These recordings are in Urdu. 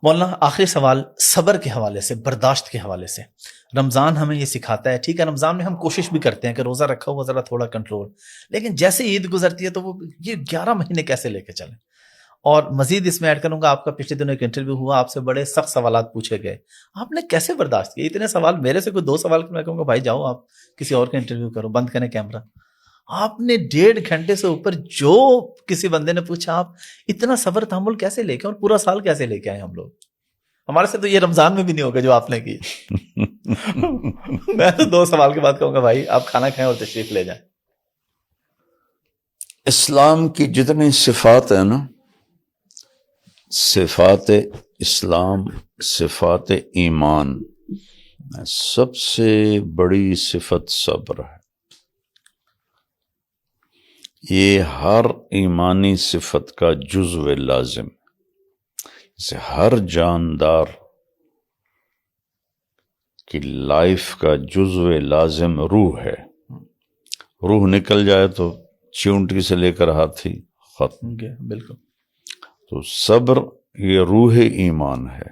مولانا آخری سوال صبر کے حوالے سے، برداشت کے حوالے سے. رمضان ہمیں یہ سکھاتا ہے، ٹھیک ہے رمضان میں ہم کوشش بھی کرتے ہیں کہ روزہ رکھا ہوا ذرا تھوڑا کنٹرول، لیکن جیسے عید گزرتی ہے تو وہ یہ 11 مہینے کیسے لے کے چلیں. اور مزید اس میں ایڈ کروں گا، آپ کا پچھلے دنوں ایک انٹرویو ہوا، آپ سے بڑے سخت سوالات پوچھے گئے، آپ نے کیسے برداشت کیے اتنے سوال؟ میرے سے کوئی 2 سوال میں کہوں گا بھائی جاؤ آپ کسی اور کا انٹرویو کرو، بند کریں کیمرہ. آپ نے 1.5 گھنٹے سے اوپر جو کسی بندے نے پوچھا، آپ اتنا صبر تحمل کیسے لے کے اور پورا سال کیسے لے کے آئے؟ ہم لوگ، ہمارے سے تو یہ رمضان میں بھی نہیں ہوگا جو آپ نے کی. میں تو 2 سوال کے بعد کہوں گا بھائی آپ کھانا کھائیں اور تشریف لے جائیں. اسلام کی جتنی صفات ہیں نا، صفات اسلام، صفات ایمان، سب سے بڑی صفت صبر ہے. یہ ہر ایمانی صفت کا جزو لازم ہے. جیسے ہر جاندار کی لائف کا جزو لازم روح ہے، روح نکل جائے تو چیونٹی سے لے کر ہاتھی ختم. بالکل. تو صبر یہ روح ایمان ہے،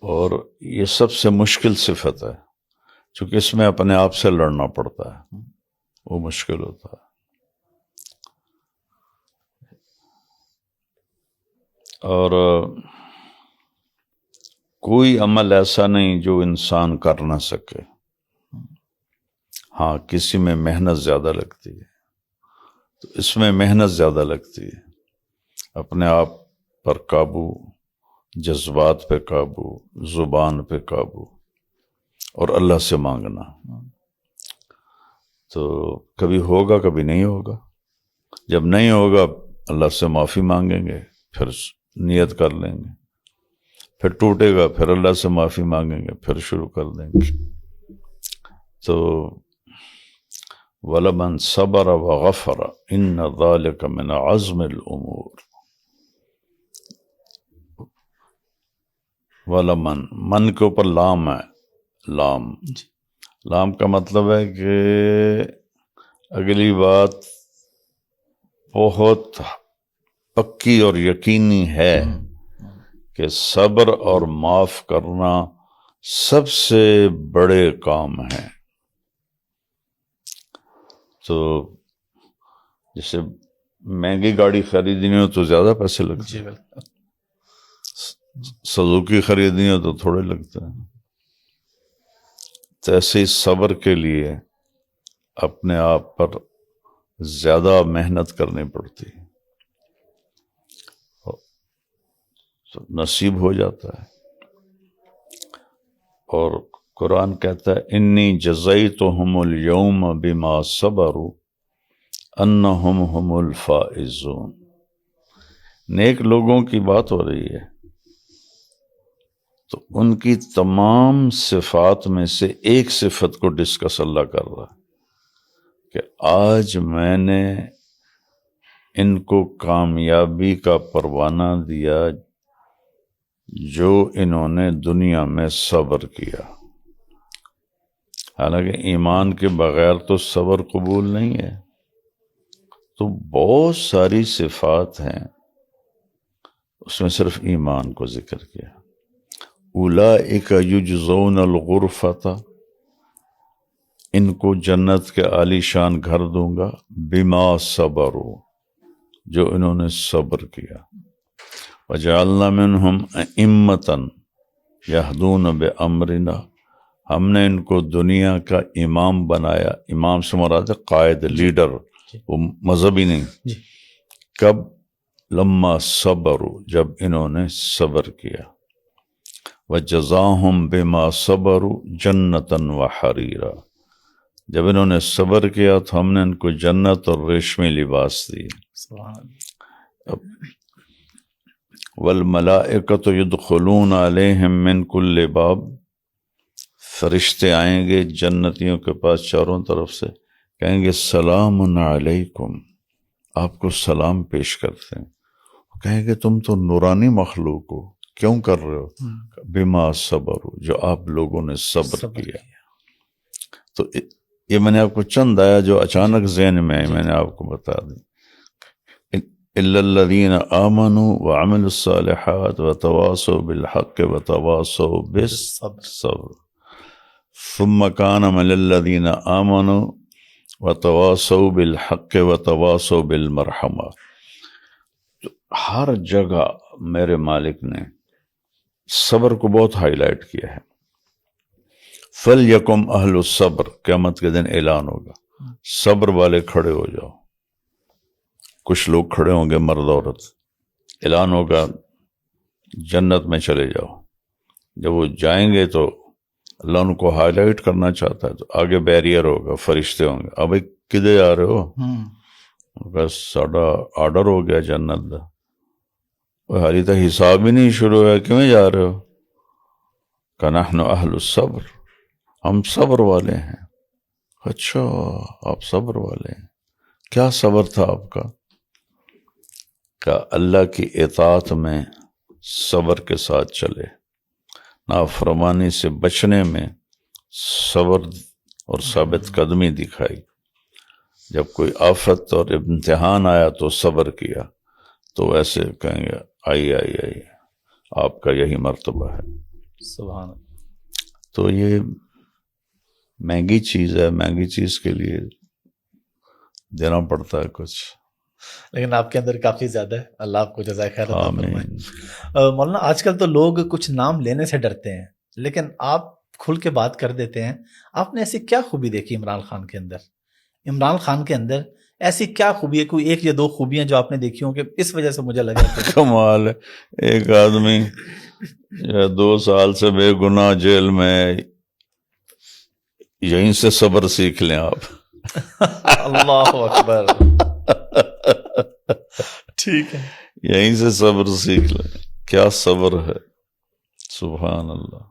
اور یہ سب سے مشکل صفت ہے، چونکہ اس میں اپنے آپ سے لڑنا پڑتا ہے، وہ مشکل ہوتا ہے. اور کوئی عمل ایسا نہیں جو انسان کر نہ سکے. ہاں کسی میں محنت زیادہ لگتی ہے، تو اس میں محنت زیادہ لگتی ہے، اپنے آپ پر قابو، جذبات پہ قابو، زبان پہ قابو، اور اللہ سے مانگنا. تو کبھی ہوگا کبھی نہیں ہوگا، جب نہیں ہوگا اللہ سے معافی مانگیں گے، پھر نیت کر لیں گے، پھر ٹوٹے گا پھر اللہ سے معافی مانگیں گے، پھر شروع کر دیں گے. تو وَلَمَنْ صَبَرَ وَغَفَرَ إِنَّ ذَلِكَ مِنْ عَزْمِ الْأُمُورِ. وَلَمَنْ، من کے اوپر لام ہے، لام کا مطلب ہے کہ اگلی بات بہت پکی اور یقینی ہے کہ صبر اور معاف کرنا سب سے بڑے کام ہیں. تو جیسے مہنگی گاڑی خریدنی ہو تو زیادہ پیسے لگتے ہیں، سزوکی خریدنی ہو تو تھوڑے لگتے ہیں. تو ایسے ہی صبر کے لیے اپنے آپ پر زیادہ محنت کرنی پڑتی ہے، نصیب ہو جاتا ہے. اور قرآن کہتا ہے انی جزیتہم اليوم بما صبروا انہم هم الفائزون. نیک لوگوں کی بات ہو رہی ہے، تو ان کی تمام صفات میں سے ایک صفت کو ڈسکس اللہ کر رہا ہے کہ آج میں نے ان کو کامیابی کا پروانہ دیا جو انہوں نے دنیا میں صبر کیا. حالانکہ ایمان کے بغیر تو صبر قبول نہیں ہے. تو بہت ساری صفات ہیں، اس میں صرف ایمان کو ذکر کیا. اولئک یجزون الغرفۃ، ان کو جنت کے عالی شان گھر دوں گا، بما صبروا، جو انہوں نے صبر کیا. وجعلنا منہم ائمۃ یہدون بامرنا، ہم نے ان کو دنیا کا امام بنایا. امام سے مراد قائد، لیڈر، وہ مذہبی نہیں. کب؟ لما صبروا، جب انہوں نے صبر کیا. وجزاہم بما صبروا جنتا وحریرا، جب انہوں نے صبر کیا تو ہم نے ان کو جنت اور ریشمی لباس دی. والملائکۃ یدخلون علیہم من کل باب، فرشتے آئیں گے جنتیوں کے پاس چاروں طرف سے، کہیں گے سلام علیکم، آپ کو سلام پیش کرتے ہیں. کہیں گے تم تو نورانی مخلوق ہو، کیوں کر رہے ہو؟ بما صبر، جو آپ لوگوں نے صبر کیا. تو یہ میں نے آپ کو چند آیا جو اچانک ذہن میں آئی، میں نے آپ کو بتا دی. إلا الذين آمنوا وعملوا الصالحات وتواصوا بالحق وتواصوا بالصبر ثم كان من الذين آمنوا وتواصوا بالحق وتواصوا بالمرحمة. ہر جگہ میرے مالک نے صبر کو بہت ہائی لائٹ کیا ہے. فَلْيَكُمْ أَهْلُ الصَّبْرِ، قیامت کے دن اعلان ہوگا صبر والے کھڑے ہو جاؤ. کچھ لوگ کھڑے ہوں گے مرد عورت، اعلان ہوگا جنت میں چلے جاؤ. جب وہ جائیں گے تو اللہ ان کو ہائی لائٹ کرنا چاہتا ہے، تو آگے بیریئر ہوگا، فرشتے ہوں گے. اب کدھر جا رہے ہو؟ بس ساڈا آرڈر ہو گیا جنت دا، حالی تک حساب ہی نہیں شروع ہوا، کیوں جا رہے ہو؟ کہ نحن اہل الصبر، ہم صبر والے ہیں. اچھا آپ صبر والے ہیں، کیا صبر تھا آپ کا؟ کہ اللہ کی اطاعت میں صبر کے ساتھ چلے، نافرمانی سے بچنے میں صبر اور ثابت قدمی دکھائی. جب کوئی آفت اور امتحان آیا تو صبر کیا، تو ایسے کہیں گے آئی آپ کا یہی مرتبہ ہے. سبحان. تو یہ مہنگی چیز ہے، مہنگی چیز کے لیے دینا پڑتا ہے کچھ، لیکن آپ کے اندر کافی زیادہ ہے. اللہ آپ کو جزائے خیر عطا فرمائے. آمین. مولانا آج کل تو لوگ کچھ نام لینے سے ڈرتے ہیں، لیکن آپ کھل کے بات کر دیتے ہیں. آپ نے ایسی کیا خوبی دیکھی عمران خان کے اندر؟ عمران خان کے اندر ایسی کیا خوبی ہے؟ کوئی ایک یا دو خوبیاں جو آپ نے دیکھی ہوں کہ اس وجہ سے مجھے لگا کہ کمال ہے. ایک آدمی 2 سال سے بے گناہ جیل میں، یہیں سے صبر سیکھ لیں آپ. اللہ اکبر. ٹھیک ہے، یہیں سے صبر سیکھ لیں. کیا صبر ہے، سبحان اللہ.